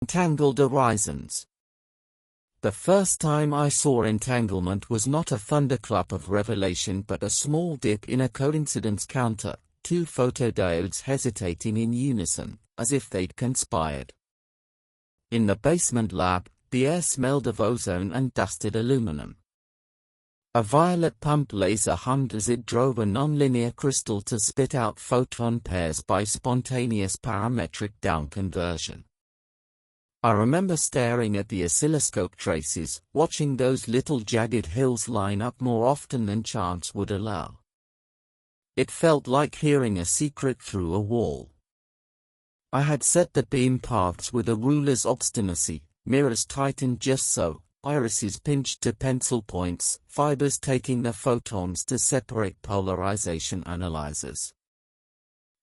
Entangled Horizons. The first time I saw entanglement was not a thunderclap of revelation but a small dip in a coincidence counter, two photodiodes hesitating in unison, as if they'd conspired. In the basement lab, the air smelled of ozone and dusted aluminum. A violet pump laser hummed as it drove a nonlinear crystal to spit out photon pairs by spontaneous parametric down conversion. I remember staring at the oscilloscope traces, watching those little jagged hills line up more often than chance would allow. It felt like hearing a secret through a wall. I had set the beam paths with a ruler's obstinacy, mirrors tightened just so, irises pinched to pencil points, fibers taking the photons to separate polarization analyzers.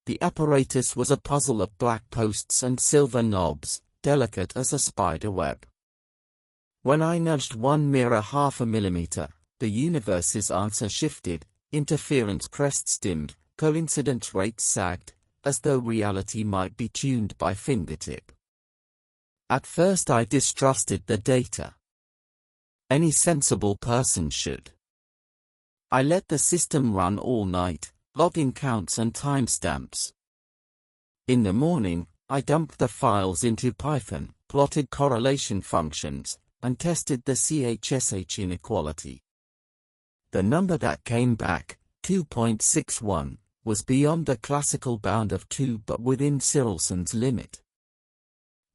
The apparatus was a puzzle of black posts and silver knobs, delicate as a spider web. When I nudged one mirror 0.5 millimeter, the universe's answer shifted, interference crests dimmed, coincidence rates sagged, as though reality might be tuned by fingertip. At first I distrusted the data. Any sensible person should. I let the system run all night, logging counts and timestamps. In the morning, I dumped the files into Python, plotted correlation functions, and tested the CHSH inequality. The number that came back, 2.61, was beyond the classical bound of 2 but within Sirelson's limit.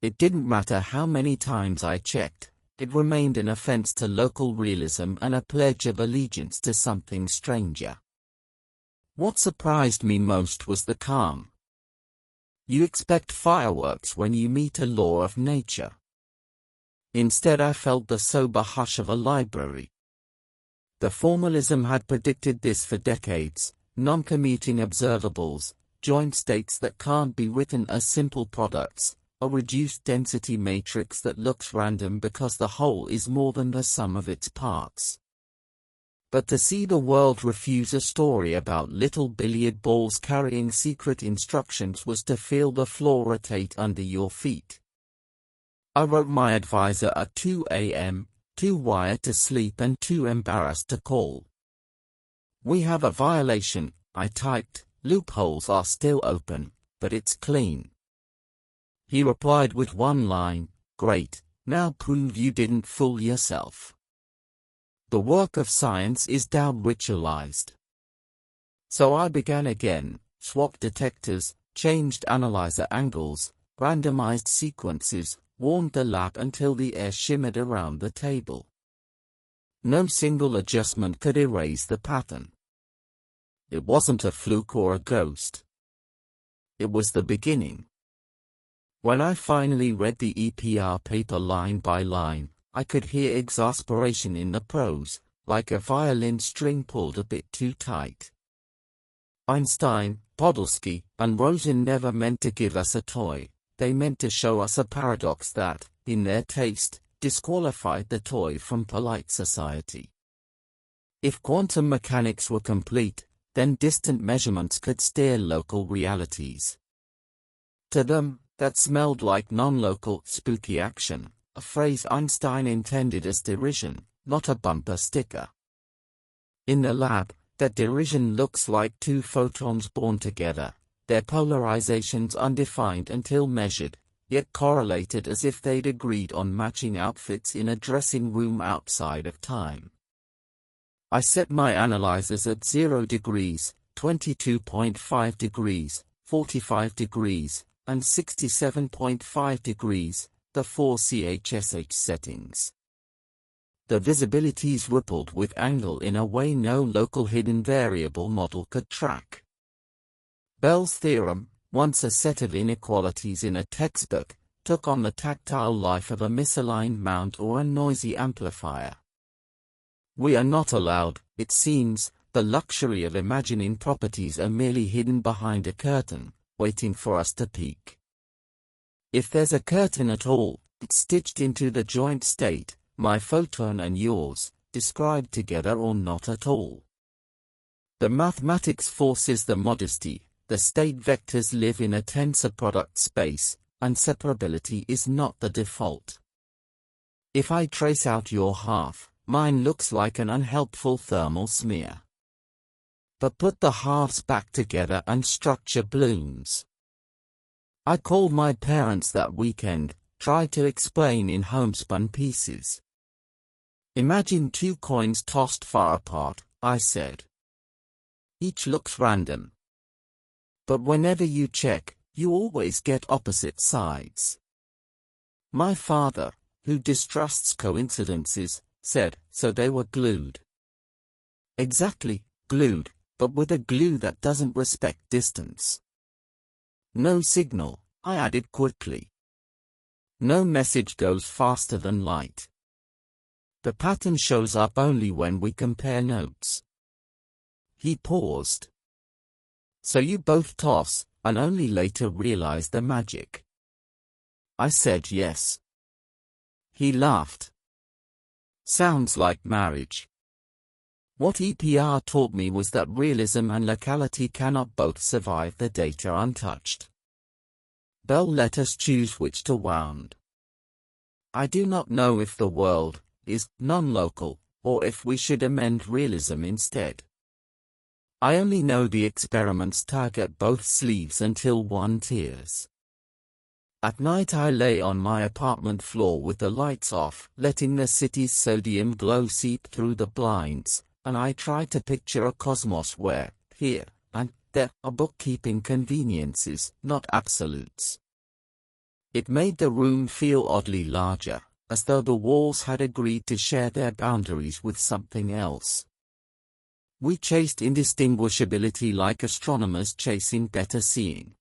It didn't matter how many times I checked. It remained an offense to local realism and a pledge of allegiance to something stranger. What surprised me most was the calm. You expect fireworks when you meet a law of nature. Instead I felt the sober hush of a library. The formalism had predicted this for decades, non-commuting observables, joint states that can't be written as simple products, a reduced density matrix that looks random because the whole is more than the sum of its parts. But to see the world refuse a story about little billiard balls carrying secret instructions was to feel the floor rotate under your feet. I wrote my advisor at 2 a.m., too wired to sleep and too embarrassed to call. "We have a violation," I typed. "Loopholes are still open, but it's clean." He replied with one line, "Great, now prove you didn't fool yourself." The work of science is now ritualized. So I began again, swapped detectors, changed analyzer angles, randomized sequences, warmed the lab until the air shimmered around the table. No single adjustment could erase the pattern. It wasn't a fluke or a ghost. It was the beginning. When I finally read the EPR paper line by line, I could hear exasperation in the prose, like a violin string pulled a bit too tight. Einstein, Podolsky, and Rosen never meant to give us a toy, they meant to show us a paradox that, in their taste, disqualified the toy from polite society. If quantum mechanics were complete, then distant measurements could steer local realities. To them, that smelled like non-local, spooky action, a phrase Einstein intended as derision, not a bumper sticker. In the lab, that derision looks like two photons born together, their polarizations undefined until measured, yet correlated as if they'd agreed on matching outfits in a dressing room outside of time. I set my analyzers at 0 degrees, 22.5 degrees, 45 degrees, and 67.5 degrees, the 4 CHSH settings. The visibilities rippled with angle in a way no local hidden variable model could track. Bell's theorem, once a set of inequalities in a textbook, took on the tactile life of a misaligned mount or a noisy amplifier. We are not allowed, it seems, the luxury of imagining properties are merely hidden behind a curtain, waiting for us to peek. If there's a curtain at all, it's stitched into the joint state, my photon and yours, described together or not at all. The mathematics forces the modesty, the state vectors live in a tensor product space, inseparability is not the default. If I trace out your half, mine looks like an unhelpful thermal smear. But put the halves back together and structure blooms. I called my parents that weekend, tried to explain in homespun pieces. Imagine two coins tossed far apart, I said. Each looks random. But whenever you check, you always get opposite sides. My father, who distrusts coincidences, said, so they were glued. Exactly, glued, but with a glue that doesn't respect distance. No signal, I added quickly. No message goes faster than light. The pattern shows up only when we compare notes. He paused. So you both toss, and only later realize the magic. I said yes. He laughed. Sounds like marriage. What EPR taught me was that realism and locality cannot both survive the data untouched. Bell let us choose which to wound. I do not know if the world is non-local, or if we should amend realism instead. I only know the experiments tug at both sleeves until one tears. At night I lay on my apartment floor with the lights off, letting the city's sodium glow seep through the blinds, and I try to picture a cosmos where, here, and there are bookkeeping conveniences, not absolutes. It made the room feel oddly larger, as though the walls had agreed to share their boundaries with something else. We chased indistinguishability like astronomers chasing better seeing.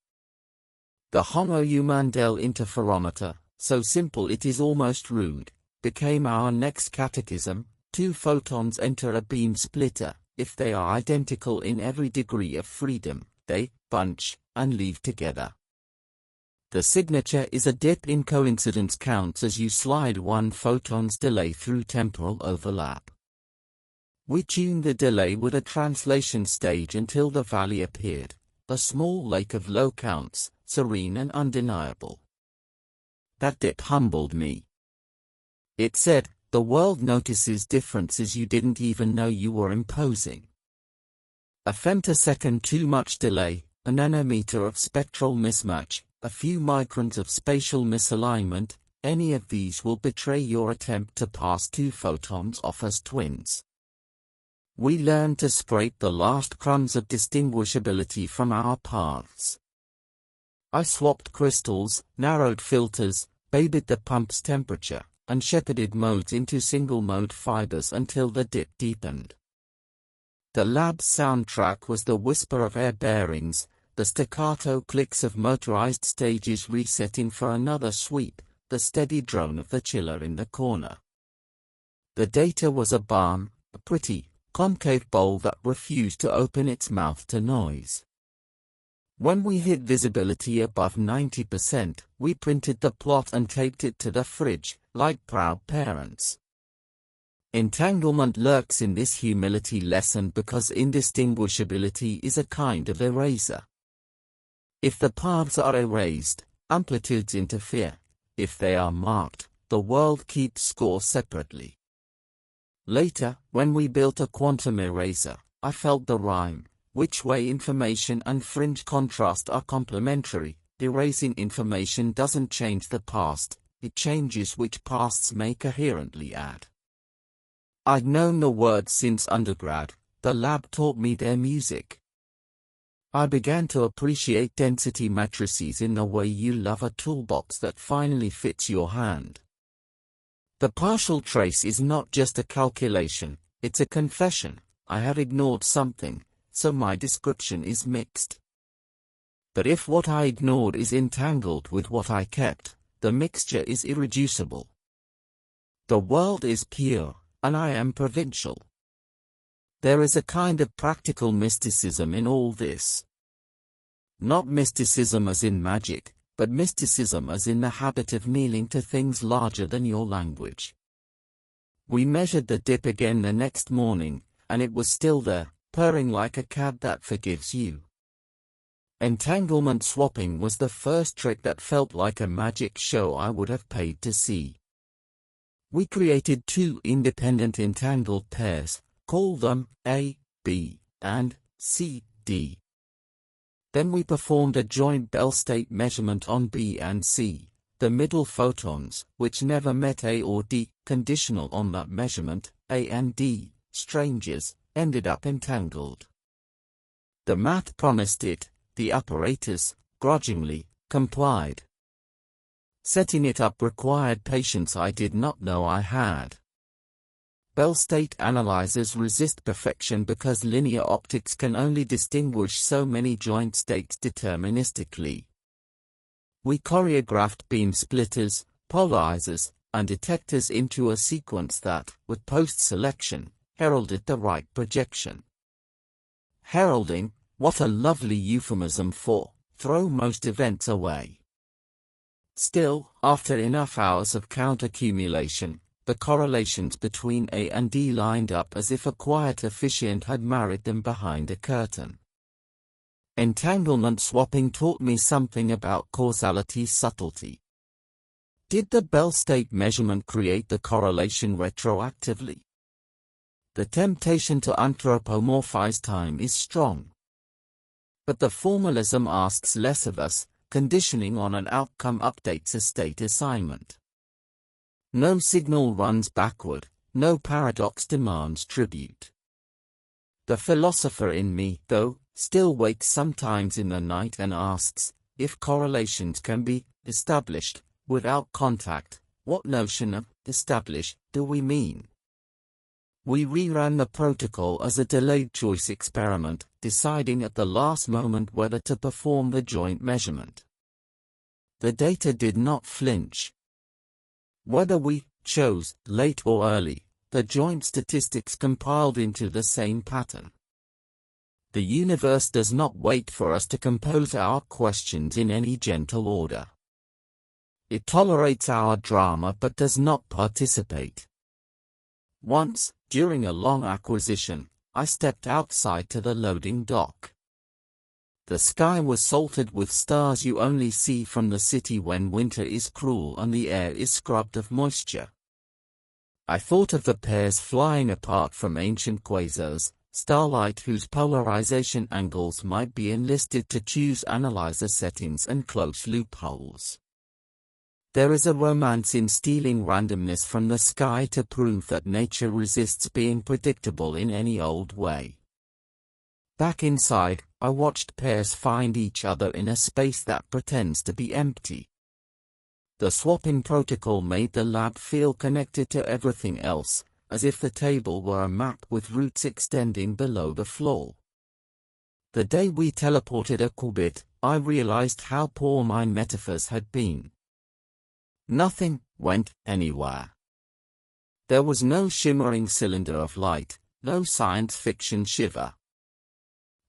The Homo-Umandel interferometer, so simple it is almost rude, became our next catechism. Two photons enter a beam splitter. If they are identical in every degree of freedom, they bunch and leave together. The signature is a dip in coincidence counts as you slide one photon's delay through temporal overlap. We tuned the delay with a translation stage until the valley appeared, a small lake of low counts, serene and undeniable. That dip humbled me. It said, the world notices differences you didn't even know you were imposing. A femtosecond too much delay, a nanometer of spectral mismatch, a few microns of spatial misalignment, any of these will betray your attempt to pass two photons off as twins. We learned to scrape the last crumbs of distinguishability from our paths. I swapped crystals, narrowed filters, babied the pump's temperature, and shepherded modes into single-mode fibers until the dip deepened. The lab's soundtrack was the whisper of air bearings, the staccato clicks of motorized stages resetting for another sweep, the steady drone of the chiller in the corner. The data was a balm, a pretty, concave bowl that refused to open its mouth to noise. When we hit visibility above 90%, we printed the plot and taped it to the fridge, like proud parents. Entanglement lurks in this humility lesson because indistinguishability is a kind of eraser. If the paths are erased, amplitudes interfere. If they are marked, the world keeps score separately. Later, when we built a quantum eraser, I felt the rhyme, which way information and fringe contrast are complementary. Erasing information doesn't change the past, it changes which pasts may coherently add. I'd known the words since undergrad, the lab taught me their music. I began to appreciate density matrices in the way you love a toolbox that finally fits your hand. The partial trace is not just a calculation, it's a confession. I have ignored something, so my description is mixed. But if what I ignored is entangled with what I kept, the mixture is irreducible. The world is pure, and I am provincial. There is a kind of practical mysticism in all this. Not mysticism as in magic, but mysticism as in the habit of kneeling to things larger than your language. We measured the dip again the next morning, and it was still there, purring like a cat that forgives you. Entanglement swapping was the first trick that felt like a magic show I would have paid to see. We created two independent entangled pairs, called them A, B, and C, D. Then we performed a joint Bell state measurement on B and C, the middle photons, which never met A or D. Conditional on that measurement, A and D, strangers, ended up entangled. The math promised it, the apparatus, grudgingly, complied. Setting it up required patience I did not know I had. Bell state analyzers resist perfection because linear optics can only distinguish so many joint states deterministically. We choreographed beam splitters, polarizers, and detectors into a sequence that, with post-selection, heralded the right projection. Heralding, what a lovely euphemism for, throw most events away. Still, after enough hours of count-accumulation, the correlations between A and D lined up as if a quiet officiant had married them behind a curtain. Entanglement swapping taught me something about causality subtlety. Did the Bell state measurement create the correlation retroactively? The temptation to anthropomorphize time is strong. But the formalism asks less of us. Conditioning on an outcome updates a state assignment. No signal runs backward, no paradox demands tribute. The philosopher in me, though, still wakes sometimes in the night and asks, if correlations can be established without contact, what notion of establish do we mean? We reran the protocol as a delayed choice experiment, deciding at the last moment whether to perform the joint measurement. The data did not flinch. Whether we chose late or early, the joint statistics compiled into the same pattern. The universe does not wait for us to compose our questions in any gentle order. It tolerates our drama but does not participate. Once, during a long acquisition, I stepped outside to the loading dock. The sky was salted with stars you only see from the city when winter is cruel and the air is scrubbed of moisture. I thought of the pairs flying apart from ancient quasars, starlight whose polarization angles might be enlisted to choose analyzer settings and close loopholes. There is a romance in stealing randomness from the sky to prove that nature resists being predictable in any old way. Back inside, I watched pairs find each other in a space that pretends to be empty. The swapping protocol made the lab feel connected to everything else, as if the table were a map with roots extending below the floor. The day we teleported a qubit, I realized how poor my metaphors had been. Nothing went anywhere. There was no shimmering cylinder of light, no science fiction shiver.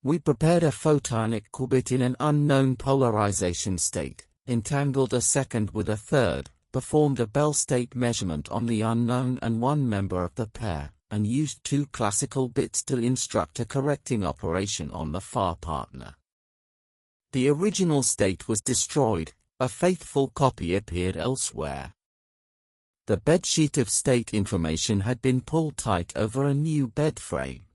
We prepared a photonic qubit in an unknown polarization state, entangled a second with a third, performed a Bell state measurement on the unknown and one member of the pair, and used two classical bits to instruct a correcting operation on the far partner. The original state was destroyed, a faithful copy appeared elsewhere. The bedsheet of state information had been pulled tight over a new bed frame.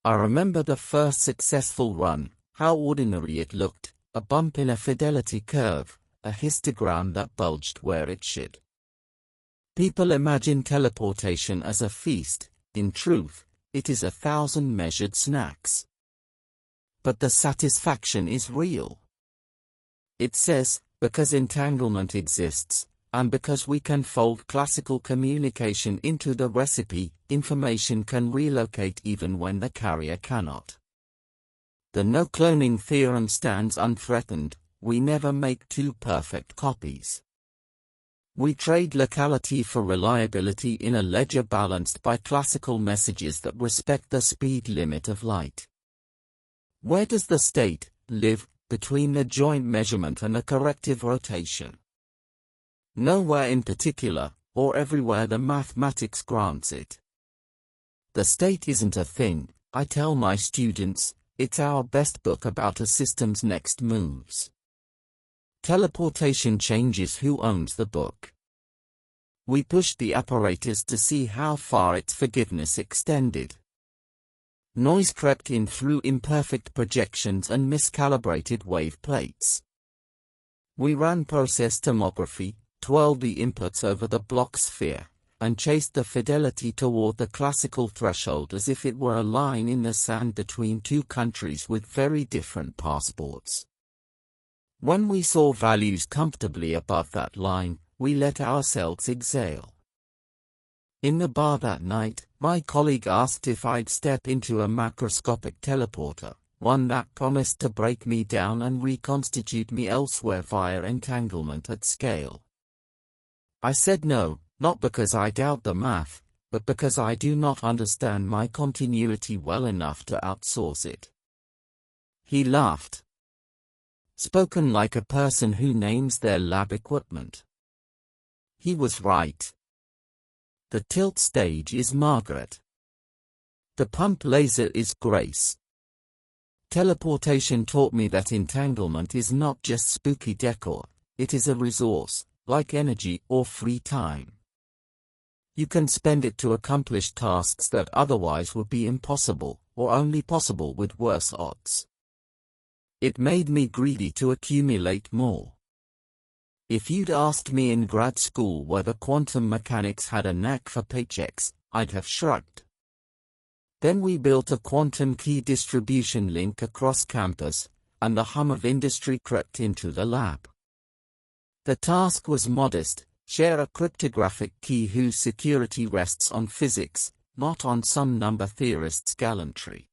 I remember the first successful run, how ordinary it looked, a bump in a fidelity curve, a histogram that bulged where it should. People imagine teleportation as a feast. In truth, it is 1,000 measured snacks. But the satisfaction is real. It says, because entanglement exists, and because we can fold classical communication into the recipe, information can relocate even when the carrier cannot. The no-cloning theorem stands unthreatened. We never make two perfect copies. We trade locality for reliability in a ledger balanced by classical messages that respect the speed limit of light. Where does the state live between the joint measurement and the corrective rotation? Nowhere in particular, or everywhere the mathematics grants it. The state isn't a thing, I tell my students, It's our best book about a system's next moves. Teleportation changes who owns the book. We pushed the apparatus to see how far its forgiveness extended. Noise crept in through imperfect projections and miscalibrated wave plates. We ran process tomography, twirled the inputs over the block sphere, and chased the fidelity toward the classical threshold as if it were a line in the sand between two countries with very different passports. When we saw values comfortably above that line, we let ourselves exhale. In the bar that night, my colleague asked if I'd step into a macroscopic teleporter, one that promised to break me down and reconstitute me elsewhere via entanglement at scale. I said no, not because I doubt the math, but because I do not understand my continuity well enough to outsource it. He laughed. Spoken like a person who names their lab equipment. He was right. The tilt stage is Margaret. The pump laser is Grace. Teleportation taught me that entanglement is not just spooky decor, it is a resource, like energy or free time. You can spend it to accomplish tasks that otherwise would be impossible, or only possible with worse odds. It made me greedy to accumulate more. If you'd asked me in grad school whether quantum mechanics had a knack for paychecks, I'd have shrugged. Then we built a quantum key distribution link across campus, and the hum of industry crept into the lab. The task was modest: share a cryptographic key whose security rests on physics, not on some number theorist's gallantry.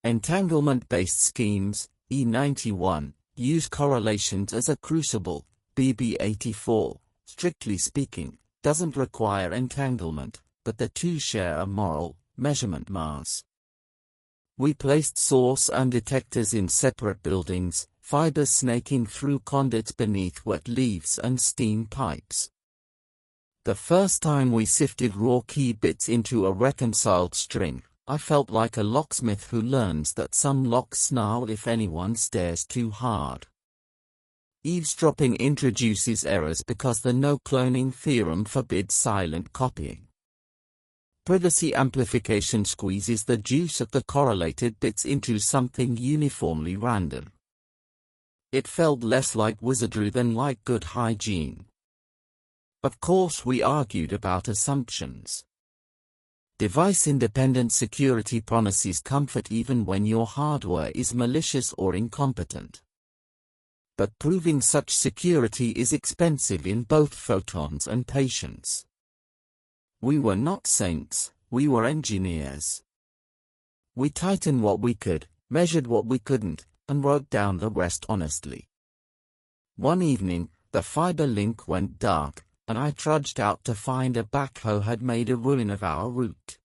Entanglement-based schemes, E91, use correlations as a crucible. BB84, strictly speaking, doesn't require entanglement, but the two share a moral measurement mass. We placed source and detectors in separate buildings, fibers snaking through conduits beneath wet leaves and steam pipes. The first time we sifted raw key bits into a reconciled string, I felt like a locksmith who learns that some locks snarl if anyone stares too hard. Eavesdropping introduces errors because the no-cloning theorem forbids silent copying. Privacy amplification squeezes the juice of the correlated bits into something uniformly random. It felt less like wizardry than like good hygiene. Of course, we argued about assumptions. Device-independent security promises comfort even when your hardware is malicious or incompetent. But proving such security is expensive in both photons and patience. We were not saints, we were engineers. We tightened what we could, measured what we couldn't, and wrote down the rest honestly. One evening, the fiber link went dark, and I trudged out to find a backhoe had made a ruin of our route.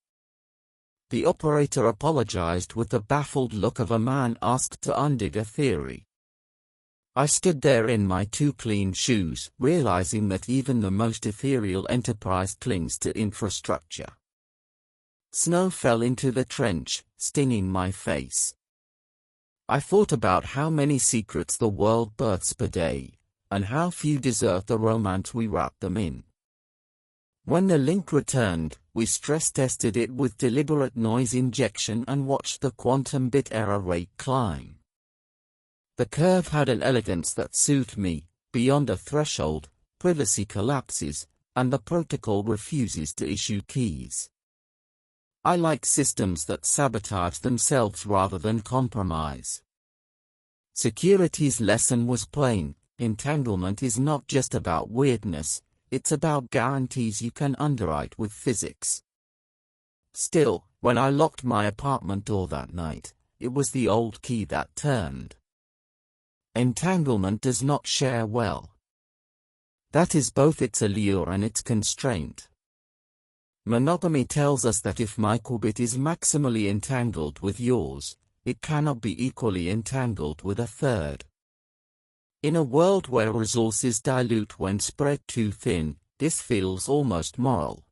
The operator apologized with the baffled look of a man asked to undig a theory. I stood there in my too clean shoes, realizing that even the most ethereal enterprise clings to infrastructure. Snow fell into the trench, stinging my face. I thought about how many secrets the world births per day, and how few deserve the romance we wrap them in. When the link returned, we stress-tested it with deliberate noise injection and watched the quantum bit error rate climb. The curve had an elegance that soothed me. Beyond a threshold, privacy collapses, and the protocol refuses to issue keys. I like systems that sabotage themselves rather than compromise. Security's lesson was plain: entanglement is not just about weirdness, it's about guarantees you can underwrite with physics. Still, when I locked my apartment door that night, it was the old key that turned. Entanglement does not share well. That is both its allure and its constraint. Monogamy tells us that if my qubit is maximally entangled with yours, it cannot be equally entangled with a third. In a world where resources dilute when spread too thin, this feels almost moral.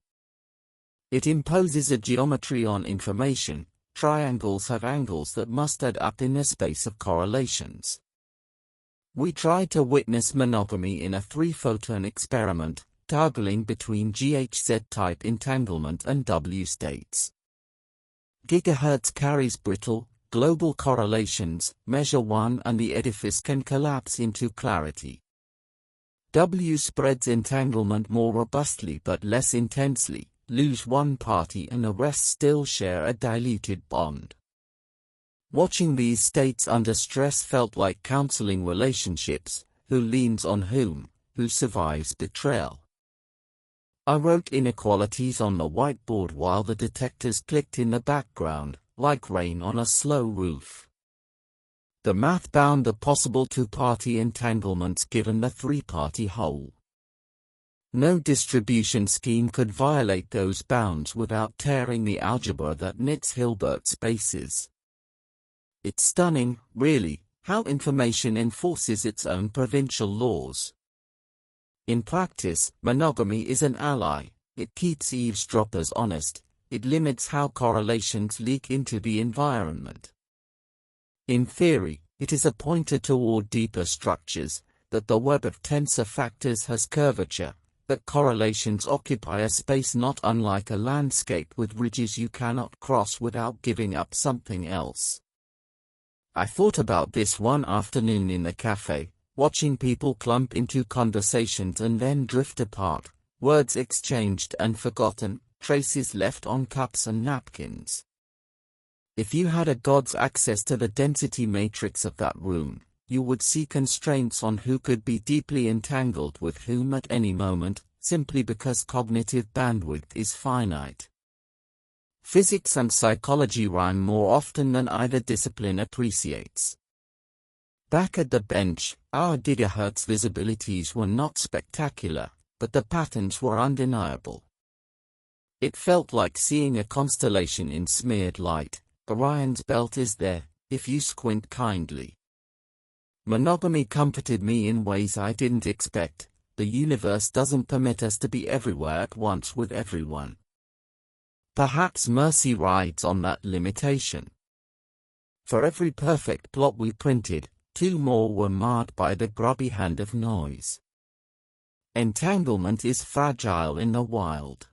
It imposes a geometry on information, triangles have angles that must add up in a space of correlations. We tried to witness monogamy in a 3-photon experiment, toggling between GHZ-type entanglement and W states. Gigahertz carries brittle, global correlations, measure 1 and the edifice can collapse into clarity. W spreads entanglement more robustly but less intensely, lose one party and the rest still share a diluted bond. Watching these states under stress felt like counseling relationships, who leans on whom, who survives betrayal. I wrote inequalities on the whiteboard while the detectors clicked in the background, like rain on a slow roof. The math bound the possible 2-party entanglements given the 3-party whole. No distribution scheme could violate those bounds without tearing the algebra that knits Hilbert spaces. It's stunning, really, how information enforces its own provincial laws. In practice, monogamy is an ally. It keeps eavesdroppers honest. It limits how correlations leak into the environment. In theory, it is a pointer toward deeper structures, that the web of tensor factors has curvature, that correlations occupy a space not unlike a landscape with ridges you cannot cross without giving up something else. I thought about this one afternoon in the cafe, watching people clump into conversations and then drift apart, words exchanged and forgotten, traces left on cups and napkins. If you had a god's access to the density matrix of that room, you would see constraints on who could be deeply entangled with whom at any moment, simply because cognitive bandwidth is finite. Physics and psychology rhyme more often than either discipline appreciates. Back at the bench, our gigahertz visibilities were not spectacular, but the patterns were undeniable. It felt like seeing a constellation in smeared light. Orion's belt is there, if you squint kindly. Monogamy comforted me in ways I didn't expect. The universe doesn't permit us to be everywhere at once with everyone. Perhaps mercy rides on that limitation. For every perfect plot we printed, 2 more were marred by the grubby hand of noise. Entanglement is fragile in the wild.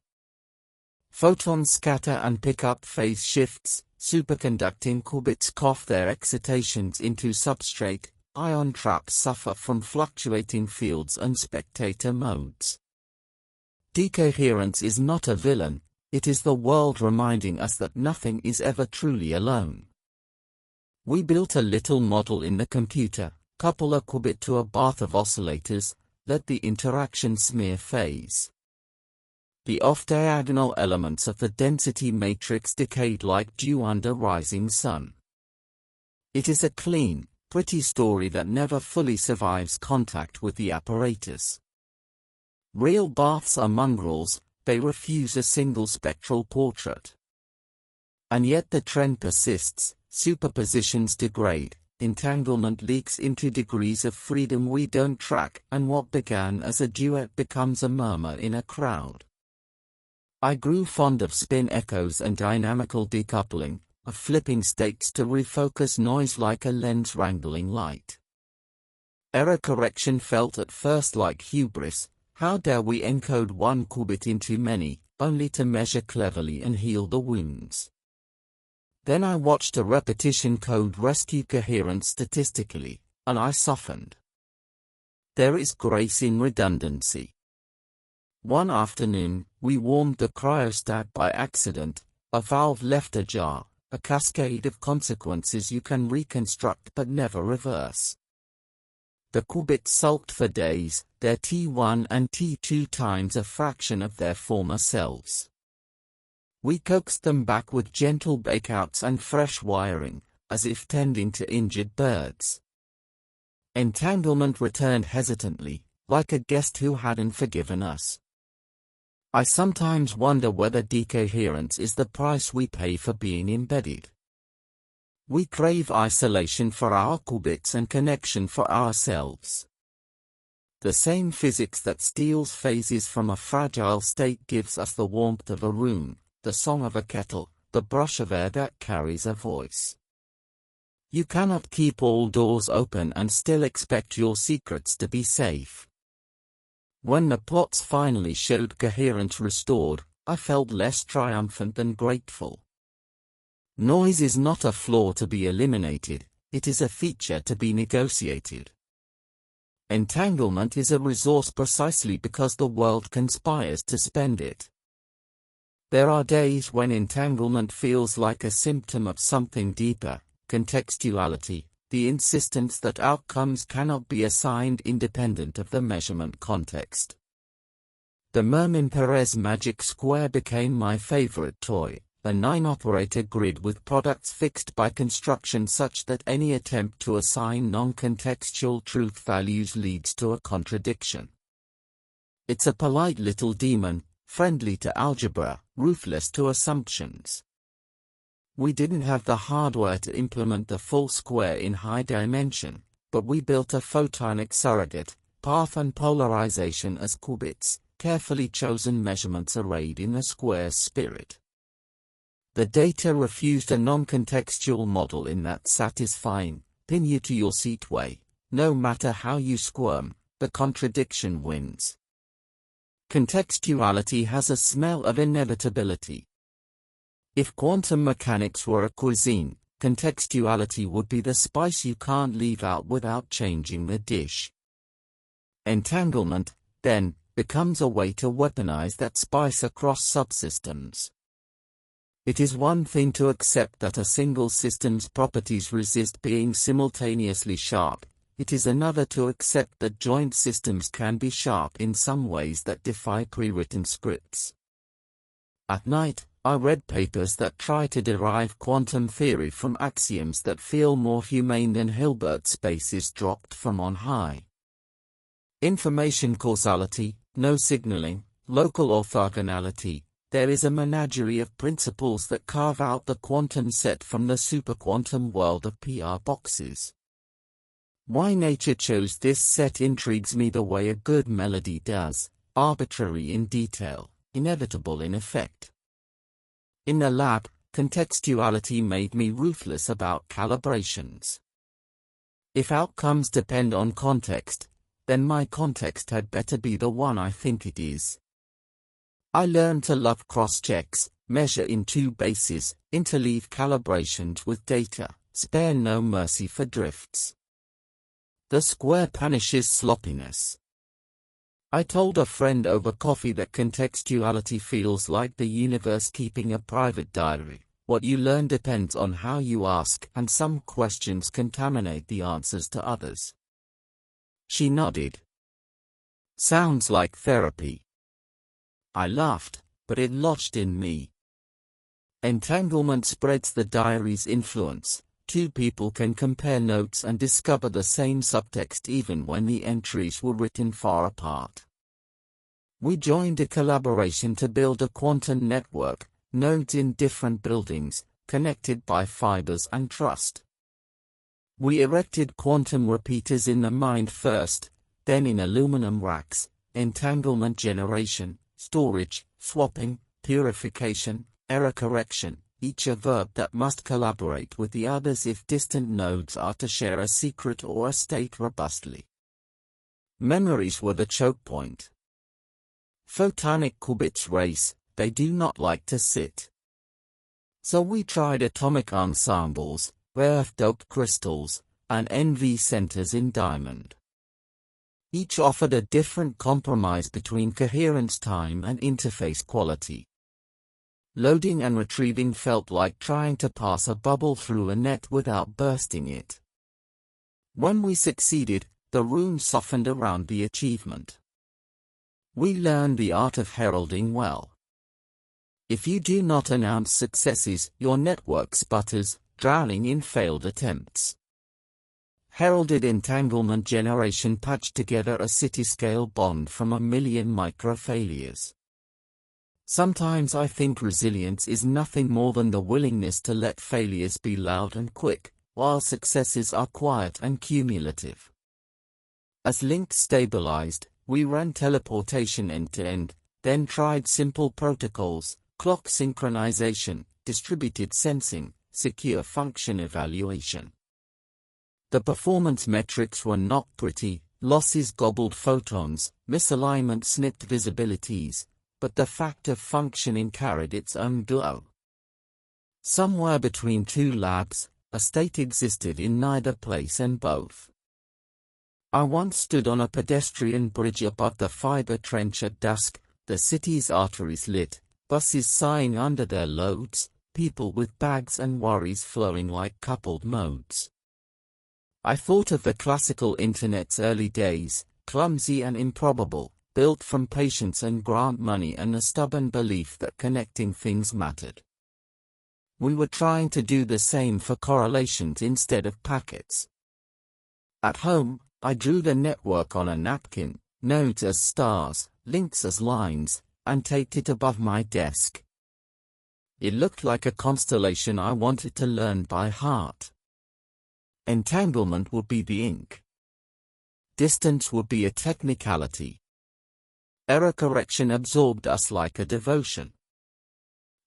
Photons scatter and pick up phase shifts, superconducting qubits cough their excitations into substrate, ion traps suffer from fluctuating fields and spectator modes. Decoherence is not a villain. It is the world reminding us that nothing is ever truly alone. We built a little model in the computer, couple a qubit to a bath of oscillators, let the interaction smear phase. The off-diagonal elements of the density matrix decayed like dew under rising sun. It is a clean, pretty story that never fully survives contact with the apparatus. Real baths are mongrels. They refuse a single spectral portrait. And yet the trend persists, superpositions degrade, entanglement leaks into degrees of freedom we don't track, and what began as a duet becomes a murmur in a crowd. I grew fond of spin echoes and dynamical decoupling, of flipping states to refocus noise like a lens wrangling light. Error correction felt at first like hubris. How dare we encode one qubit into many, only to measure cleverly and heal the wounds. Then I watched a repetition code rescue coherence statistically, and I softened. There is grace in redundancy. One afternoon, we warmed the cryostat by accident, a valve left ajar, a cascade of consequences you can reconstruct but never reverse. The qubits sulked for days, their T1 and T2 times a fraction of their former selves. We coaxed them back with gentle bakeouts and fresh wiring, as if tending to injured birds. Entanglement returned hesitantly, like a guest who hadn't forgiven us. I sometimes wonder whether decoherence is the price we pay for being embedded. We crave isolation for our qubits and connection for ourselves. The same physics that steals phases from a fragile state gives us the warmth of a room, the song of a kettle, the brush of air that carries a voice. You cannot keep all doors open and still expect your secrets to be safe. When the plots finally showed coherence restored, I felt less triumphant than grateful. Noise is not a flaw to be eliminated, it is a feature to be negotiated. Entanglement is a resource precisely because the world conspires to spend it. There are days when entanglement feels like a symptom of something deeper, contextuality, the insistence that outcomes cannot be assigned independent of the measurement context. The Mermin-Perez magic square became my favorite toy, a 9-operator grid with products fixed by construction such that any attempt to assign non-contextual truth values leads to a contradiction. It's a polite little demon, friendly to algebra, ruthless to assumptions. We didn't have the hardware to implement the full square in high dimension, but we built a photonic surrogate, path and polarization as qubits, carefully chosen measurements arrayed in the square's spirit. The data refused a non-contextual model in that satisfying, pin you to your seat way. No matter how you squirm, the contradiction wins. Contextuality has a smell of inevitability. If quantum mechanics were a cuisine, contextuality would be the spice you can't leave out without changing the dish. Entanglement, then, becomes a way to weaponize that spice across subsystems. It is one thing to accept that a single system's properties resist being simultaneously sharp. It is another to accept that joint systems can be sharp in some ways that defy pre-written scripts. At night, I read papers that try to derive quantum theory from axioms that feel more humane than Hilbert spaces dropped from on high. Information causality, no signaling, local orthogonality. There is a menagerie of principles that carve out the quantum set from the superquantum world of PR boxes. Why nature chose this set intrigues me the way a good melody does, arbitrary in detail, inevitable in effect. In the lab, contextuality made me ruthless about calibrations. If outcomes depend on context, then my context had better be the one I think it is. I learned to love cross-checks, measure in two bases, interleave calibrations with data, spare no mercy for drifts. The square punishes sloppiness. I told a friend over coffee that contextuality feels like the universe keeping a private diary. What you learn depends on how you ask, and some questions contaminate the answers to others. She nodded. Sounds like therapy. I laughed, but it lodged in me. Entanglement spreads the diary's influence. Two people can compare notes and discover the same subtext even when the entries were written far apart. We joined a collaboration to build a quantum network, nodes in different buildings, connected by fibers and trust. We erected quantum repeaters in the mind first, then in aluminum racks, entanglement generation, storage, swapping, purification, error correction, each a verb that must collaborate with the others if distant nodes are to share a secret or a state robustly. Memories were the choke point. Photonic qubits race, they do not like to sit. So we tried atomic ensembles, earth-doped crystals, and NV centers in diamond. Each offered a different compromise between coherence time and interface quality. Loading and retrieving felt like trying to pass a bubble through a net without bursting it. When we succeeded, the room softened around the achievement. We learned the art of heralding well. If you do not announce successes, your network sputters, drowning in failed attempts. Heralded entanglement generation patched together a city-scale bond from a million micro-failures. Sometimes I think resilience is nothing more than the willingness to let failures be loud and quick, while successes are quiet and cumulative. As links stabilized, we ran teleportation end-to-end, then tried simple protocols, clock synchronization, distributed sensing, secure function evaluation. The performance metrics were not pretty, losses gobbled photons, misalignment snipped visibilities, but the fact of functioning carried its own glow. Somewhere between two labs, a state existed in neither place and both. I once stood on a pedestrian bridge above the fiber trench at dusk, the city's arteries lit, buses sighing under their loads, people with bags and worries flowing like coupled modes. I thought of the classical internet's early days, clumsy and improbable, built from patience and grant money and a stubborn belief that connecting things mattered. We were trying to do the same for correlations instead of packets. At home, I drew the network on a napkin, nodes as stars, links as lines, and taped it above my desk. It looked like a constellation I wanted to learn by heart. Entanglement would be the ink. Distance would be a technicality. Error correction absorbed us like a devotion.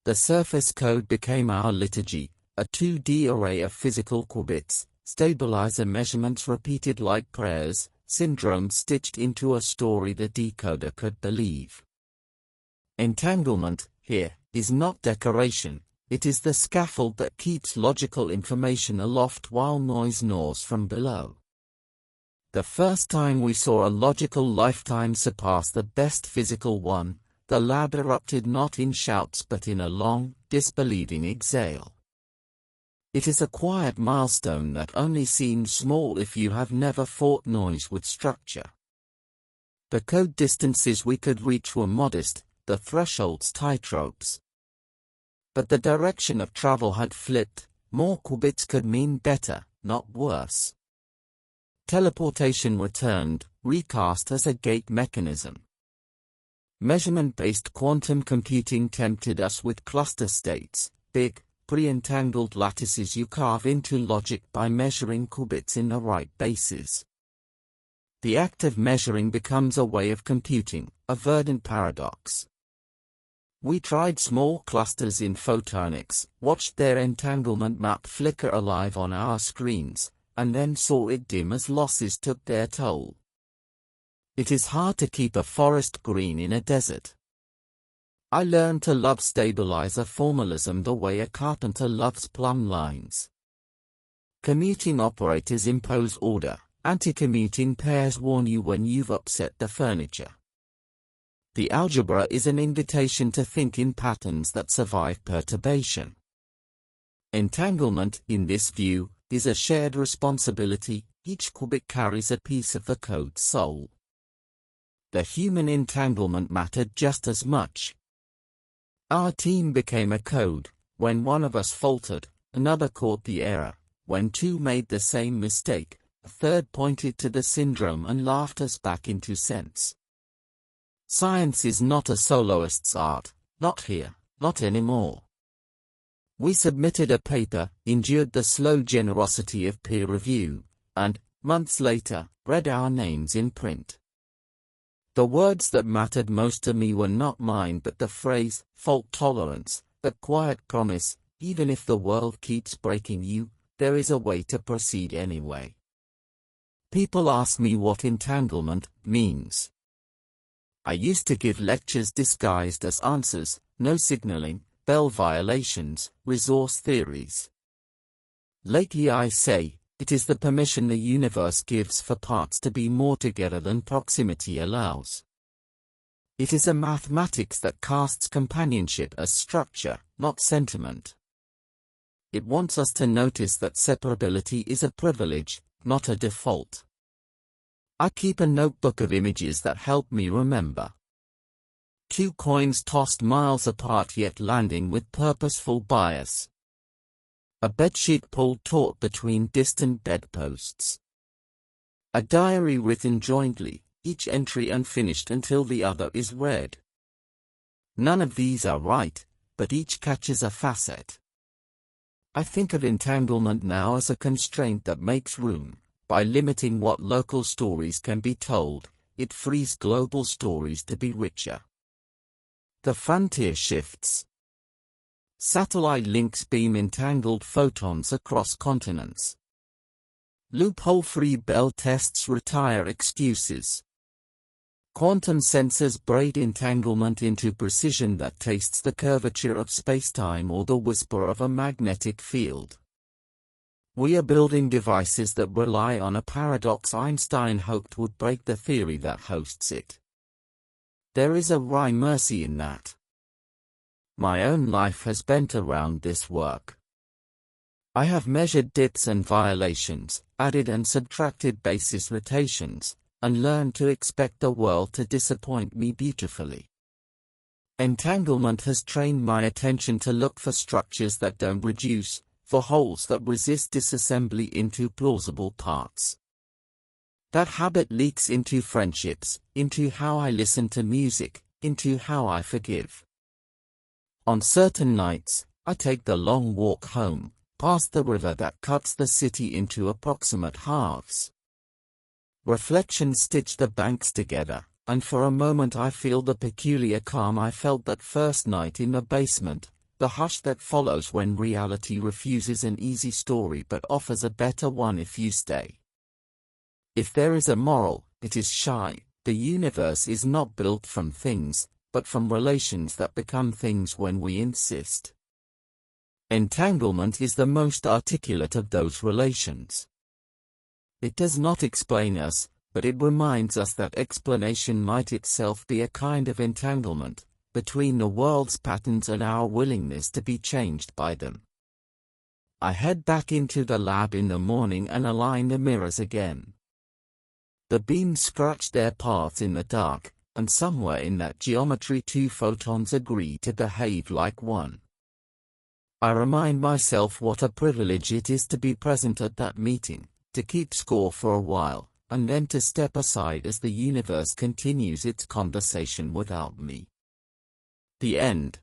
The surface code became our liturgy, a 2D array of physical qubits, stabilizer measurements repeated like prayers, syndromes stitched into a story the decoder could believe. Entanglement, here, is not decoration, it is the scaffold that keeps logical information aloft while noise gnaws from below. The first time we saw a logical lifetime surpass the best physical one, the lab erupted not in shouts but in a long, disbelieving exhale. It is a quiet milestone that only seems small if you have never fought noise with structure. The code distances we could reach were modest, the thresholds tightropes. But the direction of travel had flipped, more qubits could mean better, not worse. Teleportation returned, recast as a gate mechanism. Measurement-based quantum computing tempted us with cluster states, big, pre-entangled lattices you carve into logic by measuring qubits in the right bases. The act of measuring becomes a way of computing, a verdant paradox. We tried small clusters in photonics, watched their entanglement map flicker alive on our screens, and then saw it dim as losses took their toll. It is hard to keep a forest green in a desert. I learned to love stabilizer formalism the way a carpenter loves plumb lines. Commuting operators impose order, anti-commuting pairs warn you when you've upset the furniture. The algebra is an invitation to think in patterns that survive perturbation. Entanglement, in this view, is a shared responsibility, each qubit carries a piece of the code's soul. The human entanglement mattered just as much. Our team became a code. When one of us faltered, another caught the error. When two made the same mistake, a third pointed to the syndrome and laughed us back into sense. Science is not a soloist's art, not here, not anymore. We submitted a paper, endured the slow generosity of peer review, and, months later, read our names in print. The words that mattered most to me were not mine but the phrase, fault tolerance, the quiet promise, even if the world keeps breaking you, there is a way to proceed anyway. People ask me what entanglement means. I used to give lectures disguised as answers, no signaling, bell violations, resource theories. Lately I say, it is the permission the universe gives for parts to be more together than proximity allows. It is a mathematics that casts companionship as structure, not sentiment. It wants us to notice that separability is a privilege, not a default. I keep a notebook of images that help me remember. Two coins tossed miles apart yet landing with purposeful bias. A bedsheet pulled taut between distant bedposts. A diary written jointly, each entry unfinished until the other is read. None of these are right, but each catches a facet. I think of entanglement now as a constraint that makes room. By limiting what local stories can be told, it frees global stories to be richer. The frontier shifts. Satellite links beam entangled photons across continents. Loophole-free Bell tests retire excuses. Quantum sensors braid entanglement into precision that tastes the curvature of spacetime or the whisper of a magnetic field. We are building devices that rely on a paradox Einstein hoped would break the theory that hosts it. There is a wry mercy in that. My own life has bent around this work. I have measured dips and violations, added and subtracted basis rotations, and learned to expect the world to disappoint me beautifully. Entanglement has trained my attention to look for structures that don't reduce, for holes that resist disassembly into plausible parts. That habit leaks into friendships, into how I listen to music, into how I forgive. On certain nights, I take the long walk home, past the river that cuts the city into approximate halves. Reflections stitch the banks together, and for a moment I feel the peculiar calm I felt that first night in the basement, the hush that follows when reality refuses an easy story but offers a better one if you stay. If there is a moral, it is shy. The universe is not built from things, but from relations that become things when we insist. Entanglement is the most articulate of those relations. It does not explain us, but it reminds us that explanation might itself be a kind of entanglement, between the world's patterns and our willingness to be changed by them. I head back into the lab in the morning and align the mirrors again. The beams scratch their paths in the dark, and somewhere in that geometry two photons agree to behave like one. I remind myself what a privilege it is to be present at that meeting, to keep score for a while, and then to step aside as the universe continues its conversation without me. The end.